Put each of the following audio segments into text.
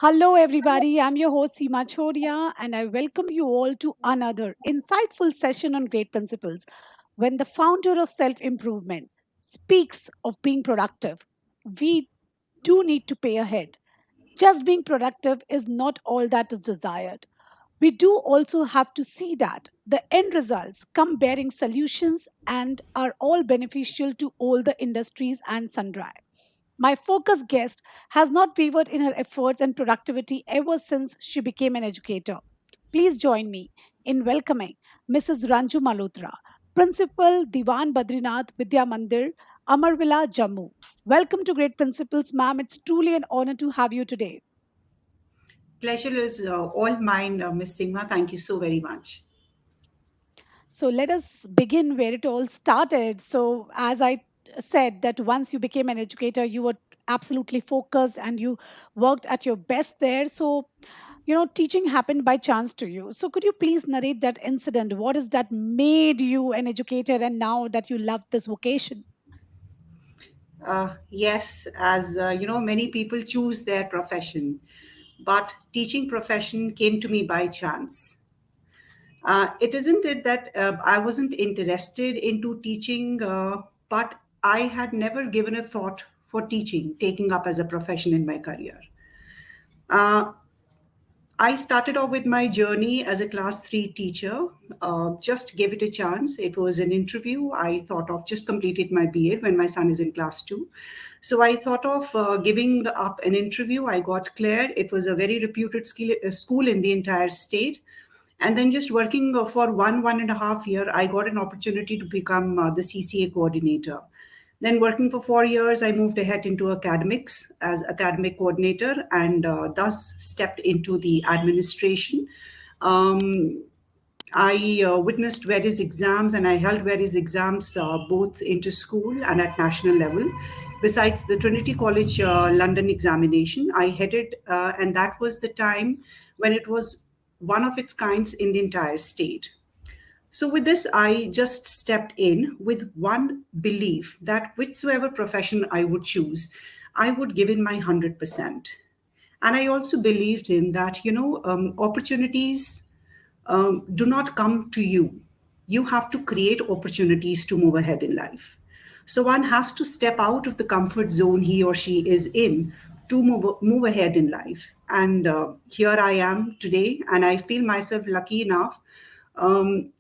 Hello, everybody. I'm your host, Seema Chhoriya, and I welcome you all to another insightful session on great principles. When the founder of self improvement speaks of being productive, we do need to pay ahead. Just being productive is not all that is desired. We do also have to see that the end results come bearing solutions and are all beneficial to all the industries and sundry. My focus guest has not wavered in her efforts and productivity ever since she became an educator. Please join me in welcoming Mrs. Ranju Malhotra, Principal Dewan Badrinath Vidyamandir Amarvilla, Jammu. Welcome to Great Principles, ma'am. It's truly an honor to have you today. Pleasure is all mine, Miss Singha. Thank you so very much. So let us begin where it all started. So, as I said, that once you became an educator, you were absolutely focused and you worked at your best there. So, teaching happened by chance to you. So, could you please narrate that incident? What is that made you an educator and now that you love this vocation? Yes, as many people choose their profession, but teaching profession came to me by chance. It isn't it that I wasn't interested into teaching, but I had never given a thought for teaching, taking up as a profession in my career. Uh, I started off with my journey as a class three teacher. Just gave it a chance. It was an interview. I thought of just completed my BA when my son is in class two. So I thought of giving up an interview. I got cleared. It was a very reputed school in the entire state. And then just working for 1.5 year, I got an opportunity to become the CCA coordinator. Then working for 4 years, I moved ahead into academics as academic coordinator and thus stepped into the administration. Um, I witnessed various exams and I held various exams both into school and at national level. Besides the Trinity College London examination, I headed, and that was the time when it was one of its kinds in the entire state. So, with this, I just stepped in with one belief that whichsoever profession I would choose, I would give in my 100%. And I also believed in that, opportunities do not come to you. You have to create opportunities to move ahead in life. So one has to step out of the comfort zone he or she is in to move ahead in life. And here I am today, and I feel myself lucky enough um,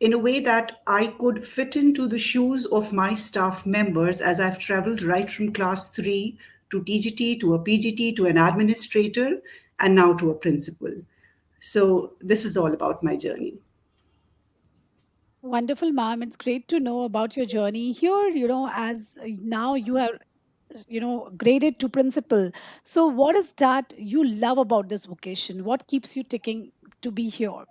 in a way that I could fit into the shoes of my staff members as I've traveled right from class three to TGT to a PGT to an administrator and now to a principal. So, this is all about my journey. Wonderful, ma'am. It's great to know about your journey here. As now you are, graded to principal. So, what is that you love about this vocation? What keeps you ticking to be here?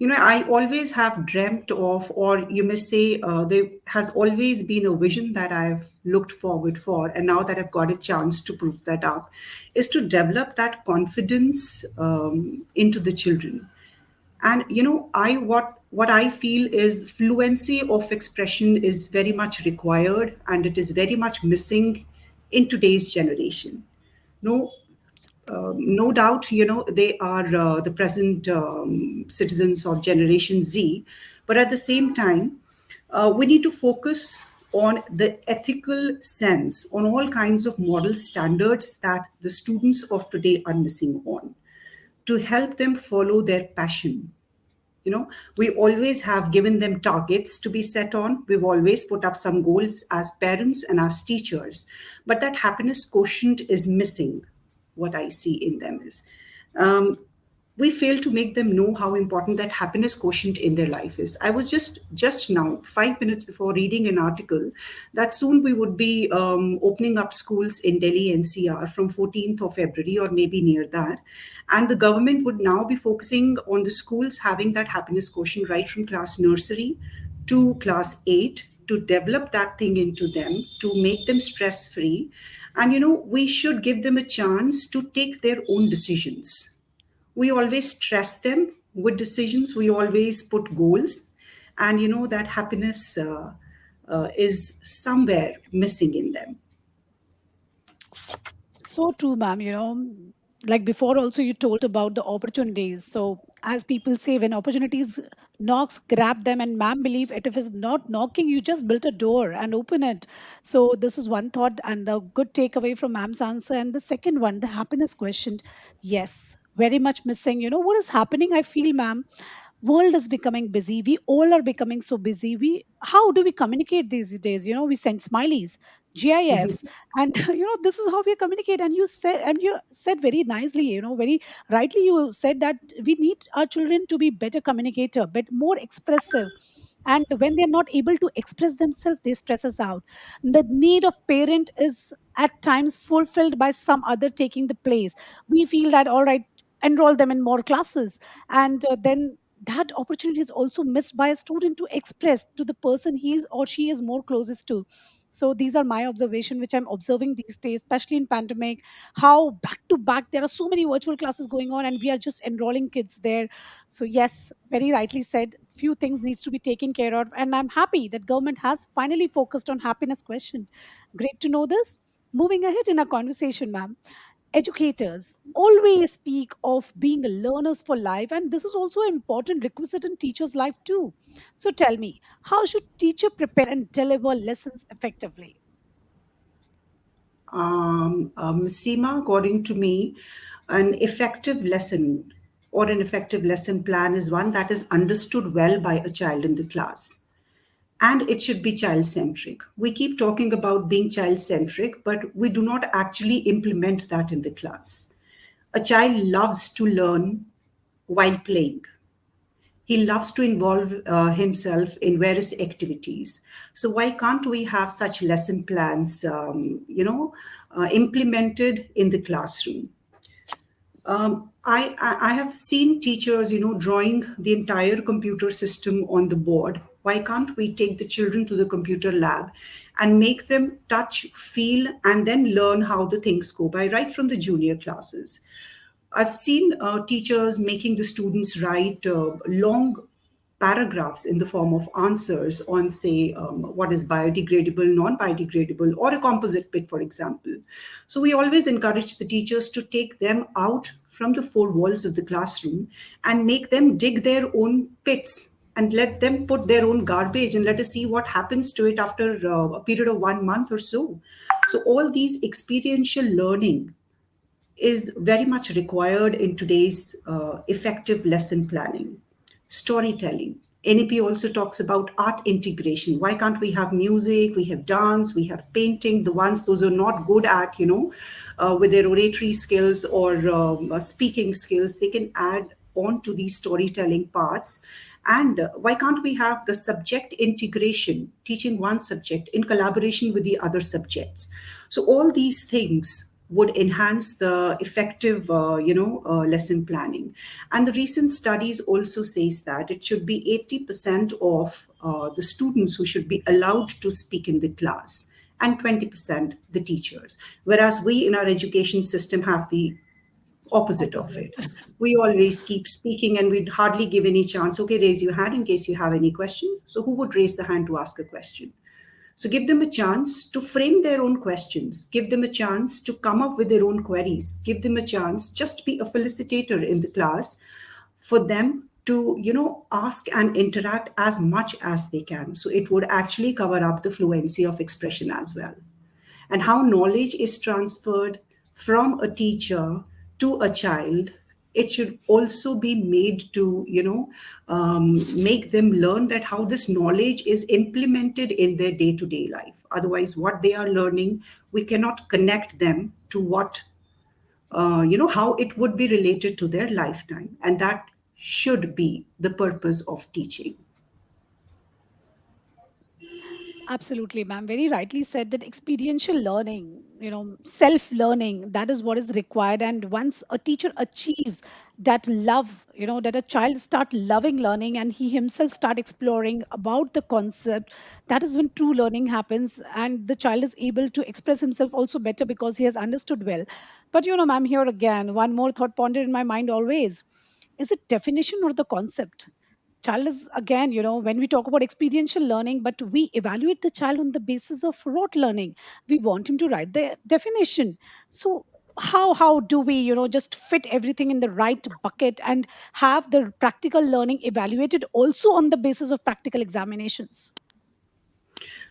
I always have dreamt of, or you may say, there has always been a vision that I've looked forward for. And now that I've got a chance to prove that up, is to develop that confidence into the children. And what I feel is fluency of expression is very much required and it is very much missing in today's generation. No, no doubt, they are the present citizens of Generation Z, but at the same time, we need to focus on the ethical sense, on all kinds of moral standards that the students of today are missing on to help them follow their passion. We always have given them targets to be set on. We've always put up some goals as parents and as teachers, but that happiness quotient is missing. What I see in them is um, we fail to make them know how important that happiness quotient in their life is. I was just now 5 minutes before reading an article that soon we would be opening up schools in Delhi NCR from 14th of February or maybe near that, and the government would now be focusing on the schools having that happiness quotient right from class nursery to class 8 to develop that thing into them to make them stress free. And we should give them a chance to take their own decisions. We always stress them with decisions, we always put goals, and that happiness is somewhere missing in them. So true, ma'am. Like before, also you told about the opportunities. So, as people say, when opportunities knocks, grab them. And ma'am, believe it. If it's not knocking, you just built a door and open it. So, this is one thought and the good takeaway from ma'am's answer. And the second one, the happiness question. Yes, very much missing. What is happening? I feel, ma'am, world is becoming busy. We all are becoming so busy. We How do we communicate these days? We send smileys, gifs, and this is how we communicate. And you said very nicely, very rightly, you said that we need our children to be better communicator, but more expressive. And when they're not able to express themselves, they stress us out. The need of parent is at times fulfilled by some other taking the place. We feel that, all right, enroll them in more classes, and then that opportunity is also missed by a student to express to the person he is or she is more closest to. So these are my observation which I'm observing these days, especially in pandemic, how back to back there are so many virtual classes going on and we are just enrolling kids there. So yes, very rightly said, few things needs to be taken care of, and I'm happy that government has finally focused on happiness question. Great to know this. Moving ahead in our conversation, ma'am, educators always speak of being learners for life, and this is also an important requisite in teachers life too. So tell me, how should teacher prepare and deliver lessons effectively? Seema, according to me, an effective lesson or an effective lesson plan is one that is understood well by a child in the class. And it should be child centric. We keep talking about being child centric, but we do not actually implement that in the class. A child loves to learn while playing. He loves to involve himself in various activities. So why can't we have such lesson plans, implemented in the classroom? I have seen teachers, drawing the entire computer system on the board. Why can't we take the children to the computer lab and make them touch, feel, and then learn how the things go by right from the junior classes? I've seen teachers making the students write long paragraphs in the form of answers on, say, what is biodegradable, non biodegradable, or a composite pit, for example. So we always encourage the teachers to take them out from the four walls of the classroom and make them dig their own pits and let them put their own garbage and let us see what happens to it after a period of 1 month or so. So, all these experiential learning is very much required in today's effective lesson planning. Storytelling. NEP also talks about art integration. Why can't we have music, we have dance, we have painting? The ones those are not good at, with their oratory skills or speaking skills, they can add on to these storytelling parts. And why can't we have the subject integration, teaching one subject in collaboration with the other subjects? So all these things would enhance the effective lesson planning. And the recent studies also says that it should be 80% of the students who should be allowed to speak in the class and 20% the teachers, whereas we in our education system have the opposite of Opposite. it. We always keep speaking and we'd hardly give any chance. Okay, raise your hand in case you have any question. So who would raise the hand to ask a question? So give them a chance to frame their own questions, give them a chance to come up with their own queries, give them a chance just be a felicitator in the class for them to, ask and interact as much as they can. So it would actually cover up the fluency of expression as well. And how knowledge is transferred from a teacher to a child, it should also be made to make them learn that how this knowledge is implemented in their day-to-day life. Otherwise what they are learning, we cannot connect them to what how it would be related to their lifetime, and that should be the purpose of teaching. Absolutely, ma'am. Very rightly said that experiential learning, self learning, that is what is required. And once a teacher achieves that love, that a child start loving learning and he himself start exploring about the concept, that is when true learning happens. And the child is able to express himself also better because he has understood well. But, ma'am, here again, one more thought pondered in my mind always, is it definition or the concept? Child is again, when we talk about experiential learning, but we evaluate the child on the basis of rote learning. We want him to write the definition. So how do we, just fit everything in the right bucket and have the practical learning evaluated also on the basis of practical examinations?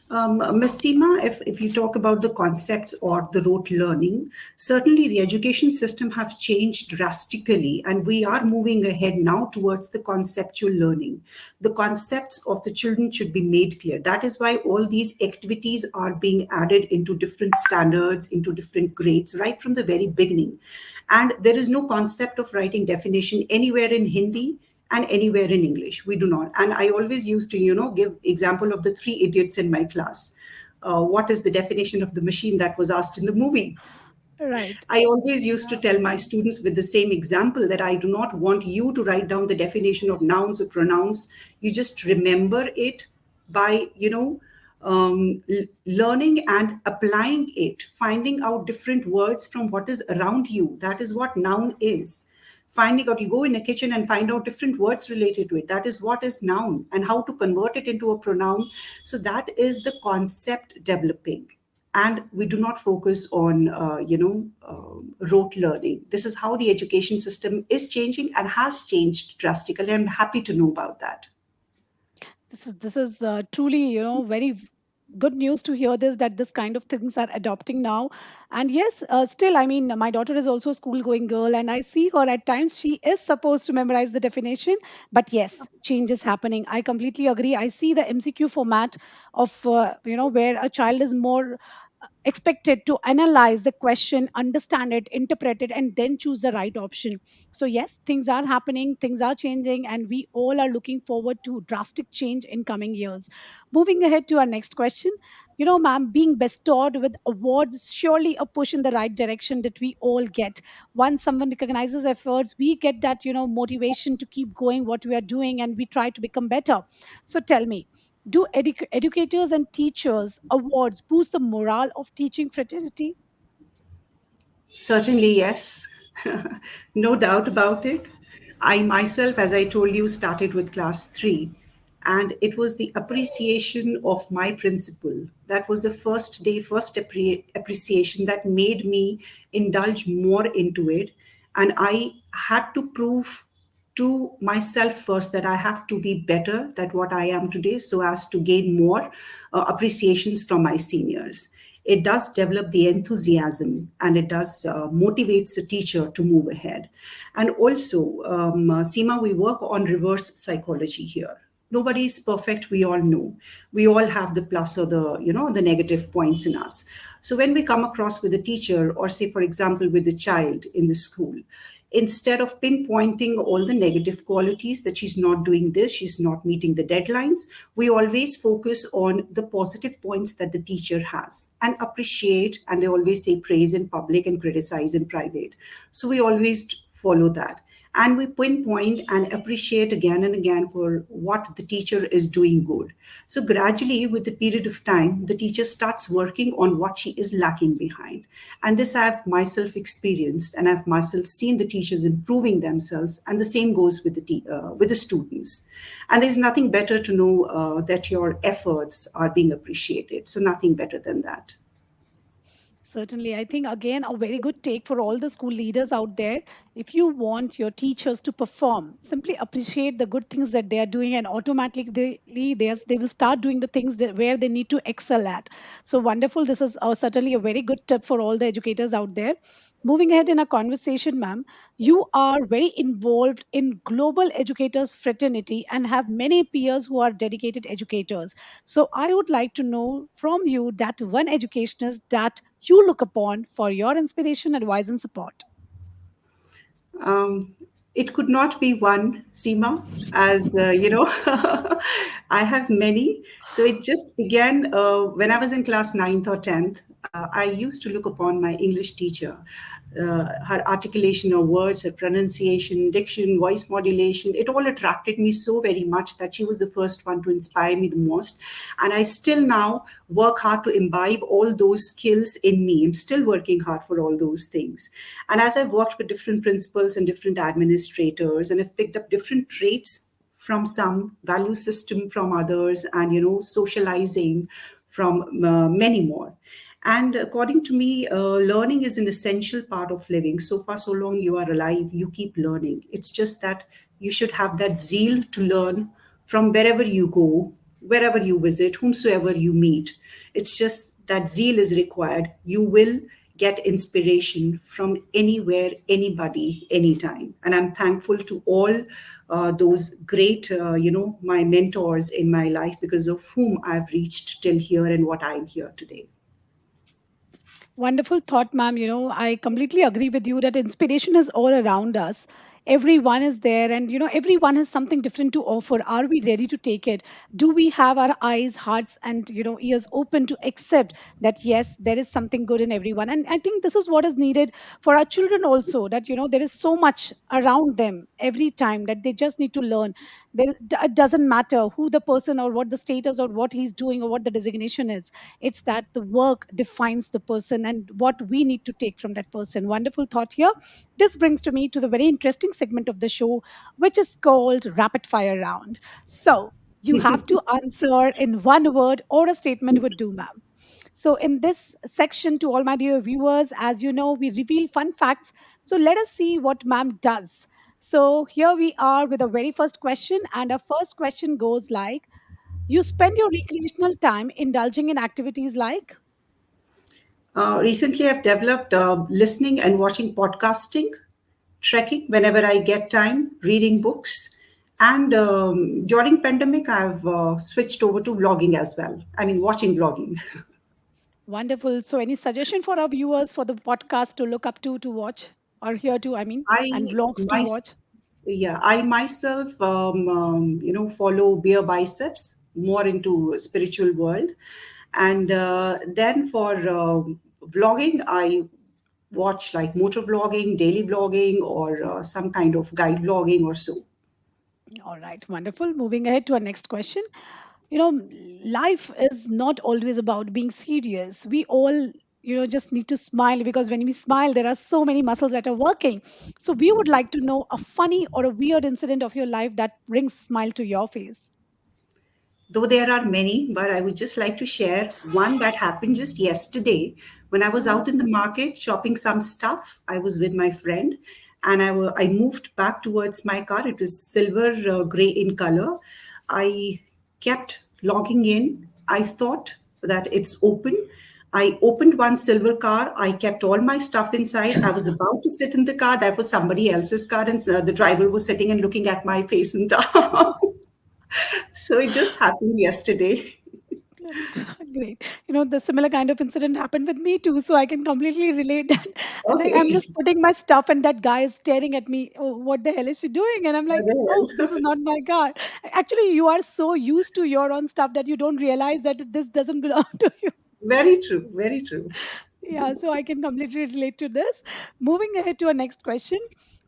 Ms. Seema, if you talk about the concepts or the rote learning, certainly the education system has changed drastically, and we are moving ahead now towards the conceptual learning. The concepts of the children should be made clear. That is why all these activities are being added into different standards, into different grades, right from the very beginning. And there is no concept of writing definition anywhere in Hindi and anywhere in English. We do not. And I always used to, give example of the three idiots in my class. What is the definition of the machine that was asked in the movie? Right. I always used to tell my students with the same example that I do not want you to write down the definition of nouns or pronouns. You just remember it by, learning and applying it, finding out different words from what is around you. That is what noun is. Finding out, you go in a kitchen and find out different words related to it. That is what is noun, and how to convert it into a pronoun. So that is the concept developing, and we do not focus on rote learning. This is how the education system is changing and has changed drastically. I'm happy to know about that. This is truly, very good news to hear this, that this kind of things are adopting now. And yes, still, I mean, my daughter is also a school going girl, and I see her at times she is supposed to memorize the definition. But yes, change is happening. I completely agree. I see the MCQ format of, where a child is more expected to analyze the question, understand it, interpret it, and then choose the right option. So yes, things are happening, things are changing, and we all are looking forward to drastic change in coming years. Moving ahead to our next question, ma'am, being bestowed with awards is surely a push in the right direction that we all get. Once someone recognizes efforts, we get that, motivation to keep going what we are doing, and we try to become better. So tell me, do educators and teachers awards boost the morale of teaching fraternity? Certainly, yes. No doubt about it. I myself, as I told you, started with class 3, and it was the appreciation of my principal. That was the first day, first appreciation that made me indulge more into it. And I had to prove to myself first that I have to be better than what I am today so as to gain more appreciations from my seniors. It does develop the enthusiasm, and it does motivates the teacher to move ahead. And also, Seema, we work on reverse psychology here. Nobody is perfect, we all know. We all have the plus or the negative points in us. So when we come across with a teacher, or say for example with a child in the school, instead of pinpointing all the negative qualities, that she's not doing this, she's not meeting the deadlines, we always focus on the positive points that the teacher has and appreciate. And they always say praise in public and criticize in private. So we always follow that, and we pinpoint and appreciate again and again for what the teacher is doing good. So gradually, with the period of time, the teacher starts working on what she is lacking behind. And this I've myself experienced, and I've myself seen the teachers improving themselves, and the same goes with the students. And there's nothing better to know that your efforts are being appreciated. So nothing better than that. Certainly, I think again a very good take for all the school leaders out there. If you want your teachers to perform, simply appreciate the good things that they are doing, and automatically they will start doing the things where they need to excel at. So wonderful! This is certainly a very good tip for all the educators out there. Moving ahead in our conversation, ma'am, you are very involved in global educators fraternity and have many peers who are dedicated educators. So I would like to know from you that one educationist that you look upon for your inspiration, advice, and support. Um, it could not be one, Seema, as I have many. So it just began when I was in class ninth or 10th. I used to look upon my English teacher. Her articulation of words, her pronunciation, diction, voice modulation, it all attracted me so very much that she was the first one to inspire me the most. And I still now work hard to imbibe all those skills in me. I'm still working hard for all those things. And as I've worked with different principals and different administrators, and I've picked up different traits from some, value system from others, and socializing from many more. And according to me, learning is an essential part of living. So far, so long you are alive, you keep learning. It's just that you should have that zeal to learn from wherever you go, wherever you visit, whomsoever you meet. It's just that zeal is required. You will get inspiration from anywhere, anybody, anytime. And I'm thankful to all those great, my mentors in my life, because of whom I've reached till here and what I'm here today. Wonderful thought, ma'am. I completely agree with you that inspiration is all around us. Everyone is there, and everyone has something different to offer. Are we ready to take it? Do we have our eyes, hearts, and ears open to accept that yes, there is something good in everyone? And I think this is what is needed for our children also. That there is so much around them every time that they just need to learn. It doesn't matter who the person or what the status or what he's doing or what the designation is. It's that the work defines the person and what we need to take from that person. Wonderful thought here. This brings to me to the very interesting segment of the show, which is called rapid fire round. So you have to answer in one word or a statement would do, ma'am. So, in this section, to all my dear viewers, as you know, we reveal fun facts. So, let us see what ma'am does. So, here we are with the very first question. And our first question goes like, you spend your recreational time indulging in activities like? Recently, I've developed listening and watching podcasting, trekking whenever I get time, reading books, and during pandemic, I've switched over to vlogging as well. I mean, watching vlogging. Wonderful. So, any suggestion for our viewers for the podcast to look up to watch, or here to, I mean, and I vlogs to my watch? Yeah, I myself, follow Beer Biceps, more into spiritual world, and then for vlogging, I watch like motor vlogging, daily vlogging, or some kind of guide vlogging or so. All right, wonderful. Moving ahead to our next question. You know, life is not always about being serious. We all, just need to smile because when we smile, there are so many muscles that are working. So, we would like to know a funny or a weird incident of your life that brings smile to your face. Though there are many, but I would just like to share one that happened just yesterday when I was Mhm. out in the market shopping some stuff. I was with my friend, and I moved back towards my car. It was silver gray in color. I kept logging in. I thought that it's open. I opened one silver car. I kept all my stuff inside. I was about to sit in the car. That was somebody else's car, and the driver was sitting and looking at my face and down. So it just happened yesterday. Great. The similar kind of incident happened with me too, so I can completely relate that. And I'm Okay. just putting my stuff, and that guy is staring at me. Oh, what the hell is she doing? And I'm like, What the oh, this is hell? not my car. Actually, you are so used to your own stuff that you don't realize that this doesn't belong to you. Very true. Very true. Yeah, so I can completely relate to this. Moving ahead to our next question.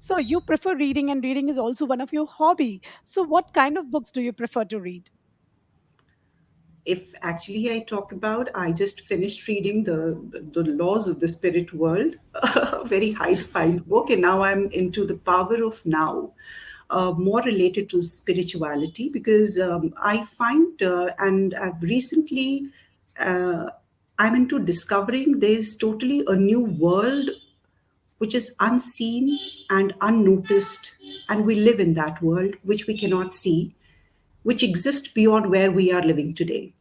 So you prefer reading, and reading is also one of your hobby. So what kind of books do you prefer to read? If actually I talk about, I just finished reading the Laws of the Spirit World, a very high defined book, and now I'm into the Power of Now, more related to spirituality, because I find, and I've recently, uh, I'm into discovering there's totally a new world which is unseen and unnoticed, and we live in that world which we cannot see, which exists beyond where we are living today.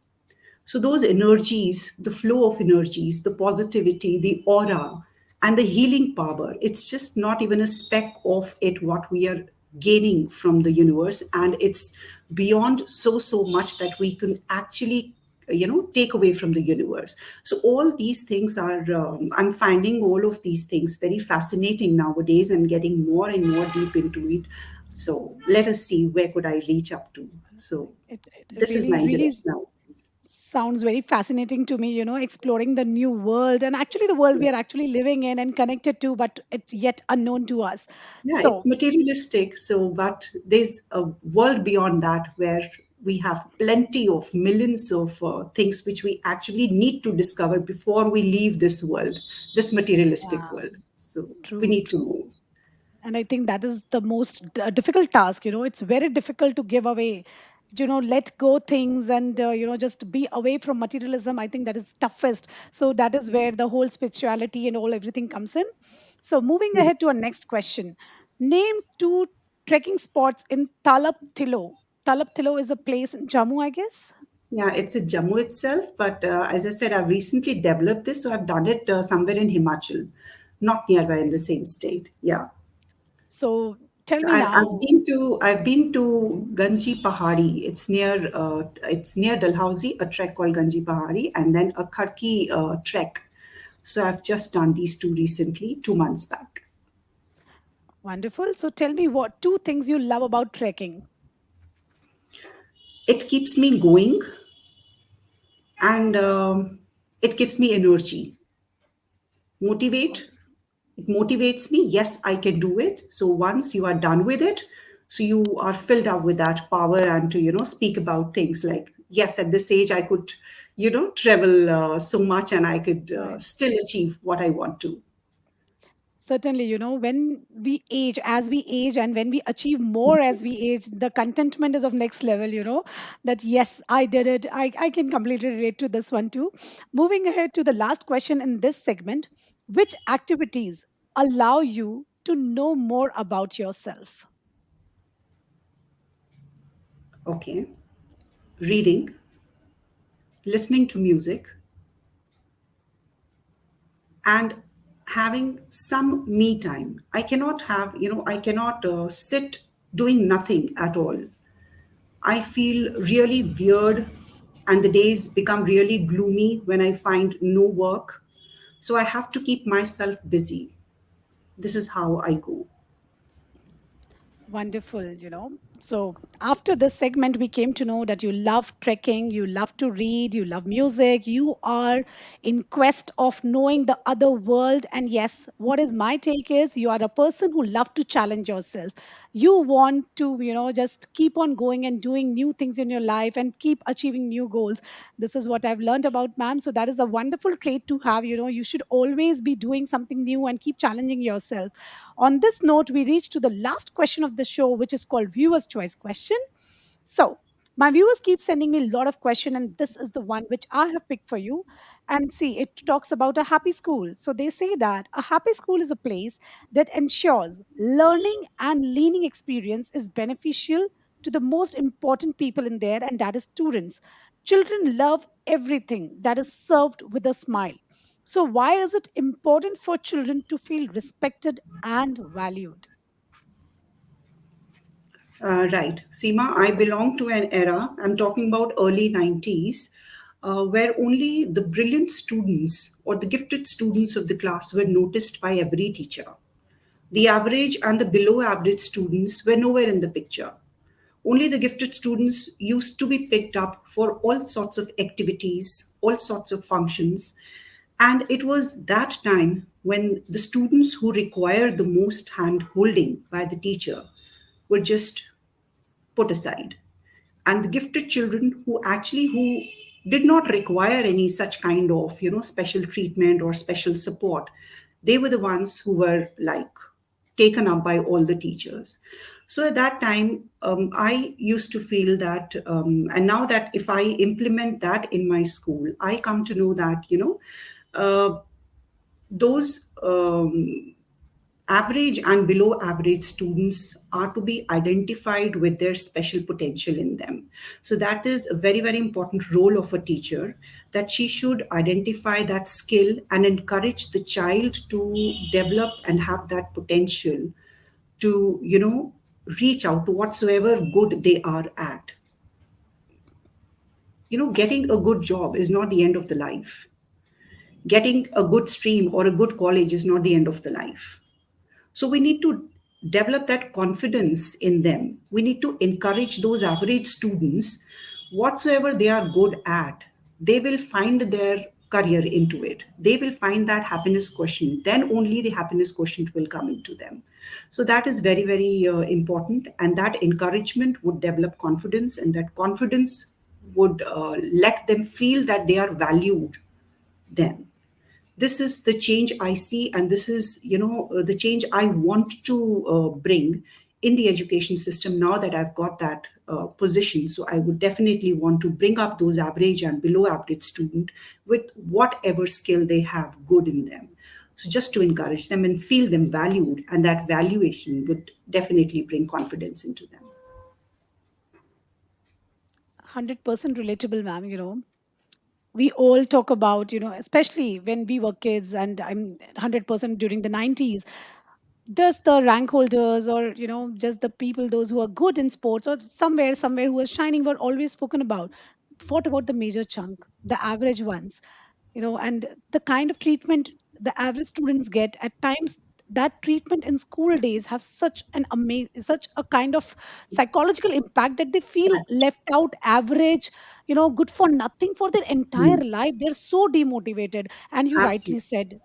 So, those energies, the flow of energies, the positivity, the aura, and the healing power, it's just not even a speck of it what we are gaining from the universe. And it's beyond so much that we can actually take away from the universe. So all these things are I'm finding all of these things very fascinating nowadays and getting more and more deep into it. So let us see where could I reach up to. So It this is my really interest now. sounds very fascinating to me, exploring the new world and actually the world we are actually living in and connected to, but it's yet unknown to us. Yeah, it's So, materialistic. So, but there's a world beyond that where we have plenty of millions of things which we actually need to discover before we leave this world, this materialistic yeah, world. So, we true, need to true. move. And I think that is the most difficult task. It's very difficult to give away. let go things and just be away from materialism. I think that is toughest. So that is where the whole spirituality and all everything comes in. So moving Yeah. ahead to our next question. Name two trekking spots in Talab Thilo is a place in Jammu, I guess. Yeah, it's a Jammu itself, but as I said, I've recently developed this, so I've done it somewhere in Himachal, not nearby in the same state. Yeah. So tell So me I've now. been to Ganji Pahari. It's near Dalhousie, a trek called Ganji Pahari, and then a Kharki trek. So I've just done these two recently, 2 months back. Wonderful. So tell me what two things you love about trekking. It keeps me going, and it gives me energy, motivate. It motivates me. Yes, I can do it. So once you are done with it, so you are filled up with that power and to speak about things like, yes, at this age I could travel so much, and I could Right. still achieve what I want to. Certainly, when we age, as we age, and when we achieve more as we age, the contentment is of next level, that yes, I did it. I can completely relate to this one too. Moving ahead to the last question in this segment. Which activities allow you to know more about yourself? Okay. Reading, listening to music, and having some me time. I cannot sit doing nothing at all. I feel really weird, and the days become really gloomy when I find no work. So I have to keep myself busy. This is how I go. Wonderful. So, after this segment, we came to know that you love trekking, you love to read, you love music, you are in quest of knowing the other world. And yes, what is my take is you are a person who love to challenge yourself. You want to, just keep on going and doing new things in your life and keep achieving new goals. This is what I've learned about ma'am. So, that is a wonderful trait to have. You should always be doing something new and keep challenging yourself. On this note, we reach to the last question of the show, which is called Viewer's Choice Question. So, my viewers keep sending me a lot of questions, and this is the one which I have picked for you. And see, it talks about a happy school. So, they say that a happy school is a place that ensures learning and learning experience is beneficial to the most important people in there, and that is students. Children love everything that is served with a smile. So, why is it important for children to feel respected and valued? Right. Seema, I belong to an era, I'm talking about early 90s, where only the brilliant students or the gifted students of the class were noticed by every teacher. The average and the below average students were nowhere in the picture. Only the gifted students used to be picked up for all sorts of activities, all sorts of functions. And it was that time when the students who required the most hand holding by the teacher were just put aside. And the gifted children who did not require any such kind of special treatment or special support, they were the ones who were like taken up by all the teachers. So at that time, I used to feel that, and now that if I implement that in my school, I come to know that uh, those average and below average students are to be identified with their special potential in them. So that is a very, very important role of a teacher, that she should identify that skill and encourage the child to develop and have that potential to reach out to whatsoever good they are at. Getting a good job is not the end of the life. Getting a good stream or a good college is not the end of the life. So we need to develop that confidence in them. We need to encourage those average students, whatsoever they are good at, they will find their career into it. They will find that happiness quotient. Then only the happiness quotient will come into them. So that is very, very important. And that encouragement would develop confidence, and that confidence would let them feel that they are valued then. This is the change I see, and this is the change I want to bring in the education system now that I've got that position. So I would definitely want to bring up those average and below average student with whatever skill they have good in them. So just to encourage them and feel them valued, and that valuation would definitely bring confidence into them. 100% relatable, ma'am. We all talk about, especially when we were kids, and I'm 100% during the 90s, just the rank holders, or just the people, those who are good in sports, or somewhere who are shining, were always spoken about. What about the major chunk, the average ones? And the kind of treatment the average students get at times, that treatment in school days have such a kind of psychological impact that they feel left out, average, good for nothing for their entire Mm, life. They're so demotivated. And you rightly absolutely. said,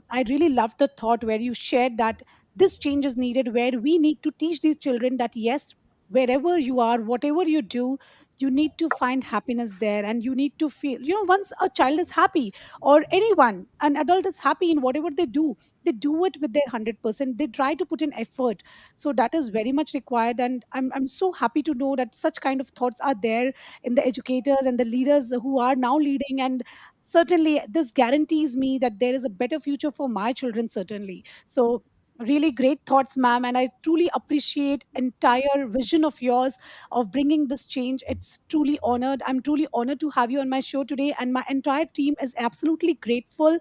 I really love the thought where you shared that this change is needed, where we need to teach these children that yes, wherever you are, whatever you do, you need to find happiness there, and you need to feel, once a child is happy, or anyone, an adult is happy in whatever they do, they do it with their 100%, they try to put in effort. So that is very much required, and I'm so happy to know that such kind of thoughts are there in the educators and the leaders who are now leading. And certainly this guarantees me that there is a better future for my children, certainly. So really great thoughts, ma'am, and I truly appreciate entire vision of yours of bringing this change. It's truly honored. I'm truly honored to have you on my show today, and my entire team is absolutely grateful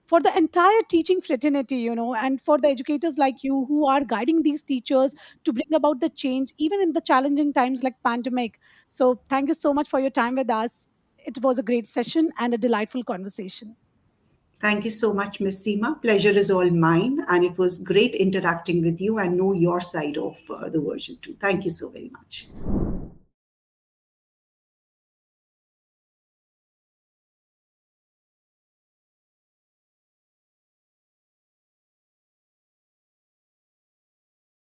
for the entire teaching fraternity, and for the educators like you who are guiding these teachers to bring about the change even in the challenging times like pandemic. So thank you so much for your time with us. It was a great session and a delightful conversation. Thank you so much, Miss Seema. Pleasure is all mine, and it was great interacting with you and know your side of the version too. Thank you so very much.